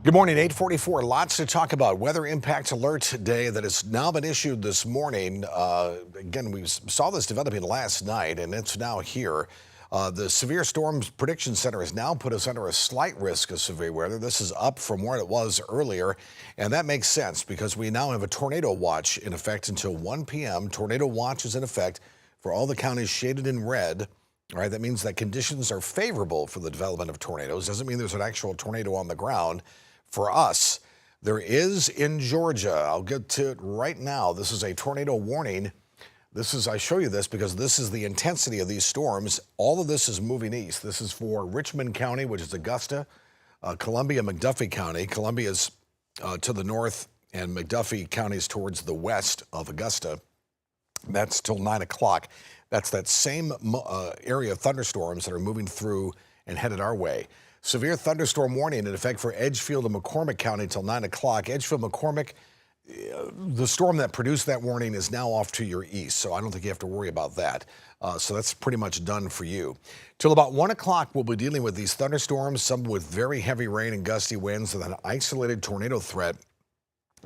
Good morning, 8:44. Lots to talk about. Weather impact alert day that has now been issued this morning. Again, we saw this developing last night, and it's now here. The Severe Storms Prediction Center has now put us under a slight risk of severe weather. This is up from where it was earlier, and that makes sense because we now have a tornado watch in effect until 1 p.m. Tornado watch is in effect for all the counties shaded in red. All right, that means that conditions are favorable for the development of tornadoes. Doesn't mean there's an actual tornado on the ground. For us, there is in Georgia. I'll get to it right now. This is a tornado warning. I show you this because this is the intensity of these storms. All of this is moving east. This is for Richmond County, which is Augusta, Columbia, McDuffie County. Columbia is to the north, and McDuffie County is towards the west of Augusta. That's till 9 o'clock. That's that same area of thunderstorms that are moving through and headed our way. Severe thunderstorm warning in effect for Edgefield and McCormick County till 9 o'clock. Edgefield, McCormick, the storm that produced that warning is now off to your east, so I don't think you have to worry about that. So that's pretty much done for you. Till about 1 o'clock, we'll be dealing with these thunderstorms, some with very heavy rain and gusty winds, and an isolated tornado threat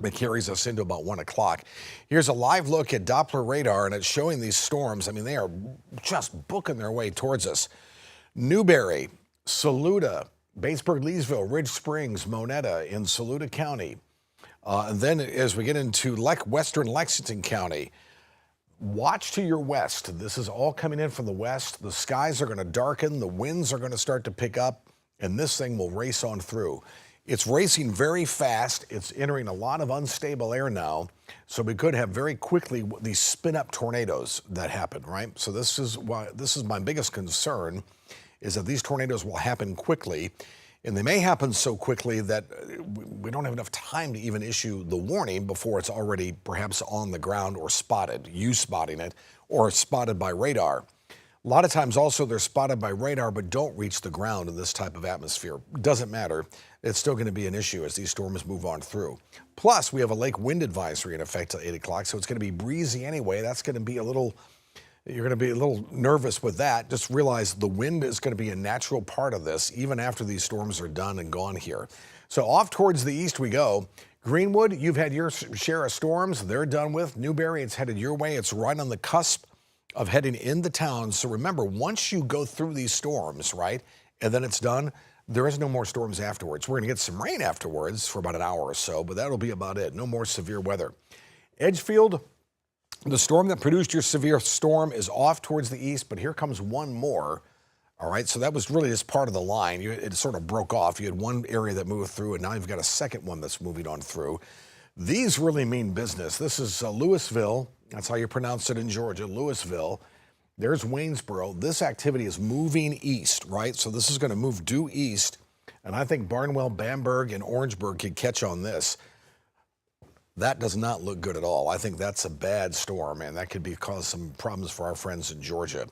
that carries us into about 1 o'clock. Here's a live look at Doppler radar, and it's showing these storms. I mean, they are just booking their way towards us. Newberry, Saluda, Batesburg, Leesville, Ridge Springs, Monetta in Saluda County. And then as we get into western Lexington County, watch to your west. This is all coming in from the west. The skies are going to darken. The winds are going to start to pick up, and this thing will race on through. It's racing very fast. It's entering a lot of unstable air now. So we could have very quickly these spin-up tornadoes that happen, right? So this is my biggest concern, is that these tornadoes will happen quickly, and they may happen so quickly that we don't have enough time to even issue the warning before it's already perhaps on the ground or spotted, you spotting it, or spotted by radar. A lot of times also they're spotted by radar but don't reach the ground in this type of atmosphere. Doesn't matter. It's still going to be an issue as these storms move on through. Plus, we have a lake wind advisory in effect till 8 o'clock, so it's going to be breezy anyway. That's going to be you're going to be a little nervous with that. Just realize the wind is going to be a natural part of this, even after these storms are done and gone here. So off towards the east we go. Greenwood, you've had your share of storms. They're done with. Newberry, it's headed your way. It's right on the cusp of heading into town. So remember, once you go through these storms, right, and then it's done, there is no more storms afterwards. We're going to get some rain afterwards for about an hour or so, but that'll be about it. No more severe weather. Edgefield, the storm that produced your severe storm is off towards the east, but here comes one more. All right, so that was really just part of the line. It sort of broke off. You had one area that moved through, and now you've got a second one that's moving on through. These really mean business. This is Louisville. That's how you pronounce it in Georgia, Louisville. There's Waynesboro. This activity is moving east, right? So this is going to move due east, and I think Barnwell, Bamberg, and Orangeburg could catch on this. That does not look good at all. I think that's a bad storm, and that could cause some problems for our friends in Georgia.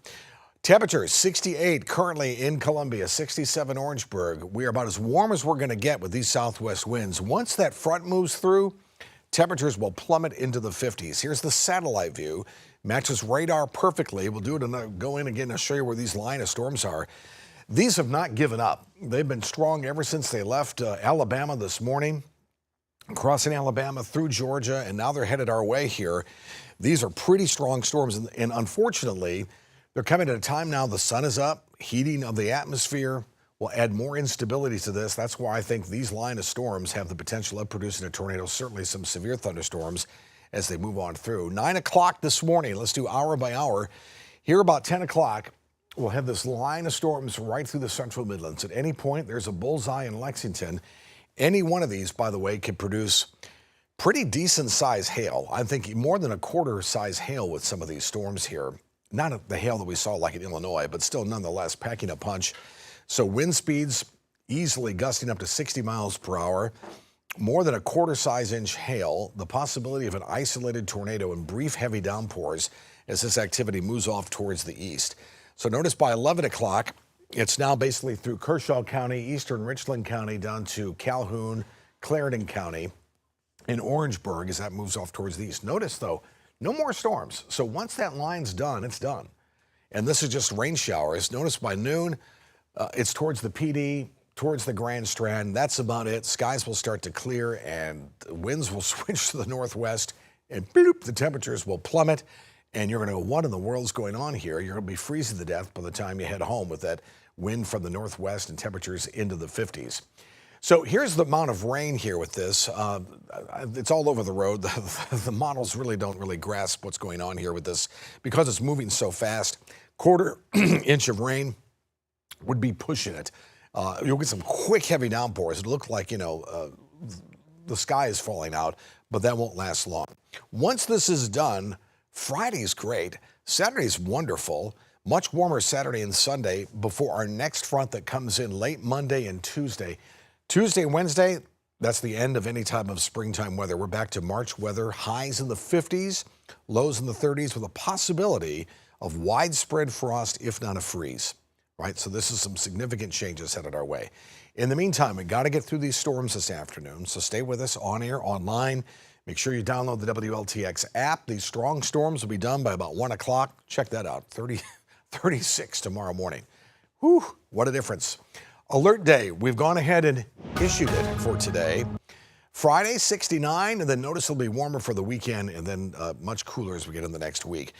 Temperatures 68 currently in Columbia, 67 Orangeburg. We are about as warm as we're going to get with these southwest winds. Once that front moves through, temperatures will plummet into the 50s. Here's the satellite view. Matches radar perfectly. We'll do it and go in again and show you where these line of storms are. These have not given up. They've been strong ever since they left Alabama this morning, crossing Alabama through Georgia, and now they're headed our way here. These are pretty strong storms, and unfortunately, they're coming at a time now the sun is up. Heating of the atmosphere will add more instability to this. That's why I think these line of storms have the potential of producing a tornado, certainly some severe thunderstorms as they move on through. 9 o'clock this morning, let's do hour by hour. Here about 10 o'clock, we'll have this line of storms right through the central Midlands. At any point, there's a bullseye in Lexington. Any one of these, by the way, could produce pretty decent size hail. I think more than a quarter size hail with some of these storms here. Not the hail that we saw like in Illinois, but still nonetheless packing a punch. So wind speeds easily gusting up to 60 miles per hour. More than a quarter size inch hail. The possibility of an isolated tornado and brief heavy downpours as this activity moves off towards the east. So notice by 11 o'clock, it's now basically through Kershaw County, eastern Richland County, down to Calhoun, Clarendon County, and Orangeburg as that moves off towards the east. Notice, though, no more storms. So once that line's done, it's done. And this is just rain showers. Notice by noon, it's towards the PD, towards the Grand Strand. That's about it. Skies will start to clear and the winds will switch to the northwest and boop, the temperatures will plummet. And you're going to go, what in the world's going on here? You're going to be freezing to death by the time you head home with that wind from the northwest and temperatures into the 50s. So here's the amount of rain here with this. It's all over the road. The models really don't grasp what's going on here with this because it's moving so fast. Quarter inch of rain would be pushing it. You'll get some quick, heavy downpours. It'll look like, the sky is falling out, but that won't last long. Once this is done, Friday's great. Saturday's wonderful. Much warmer Saturday and Sunday before our next front that comes in late Monday and Tuesday. Tuesday and Wednesday, that's the end of any type of springtime weather. We're back to March weather, highs in the 50s, lows in the 30s with a possibility of widespread frost, if not a freeze, right? So this is some significant changes headed our way. In the meantime, we got to get through these storms this afternoon, so stay with us on air, online. Make sure you download the WLTX app. These strong storms will be done by about 1 o'clock. Check that out, 36 tomorrow morning. Whew, what a difference. Alert day, we've gone ahead and issued it for today. Friday, 69, and then noticeably warmer for the weekend, and then much cooler as we get in the next week.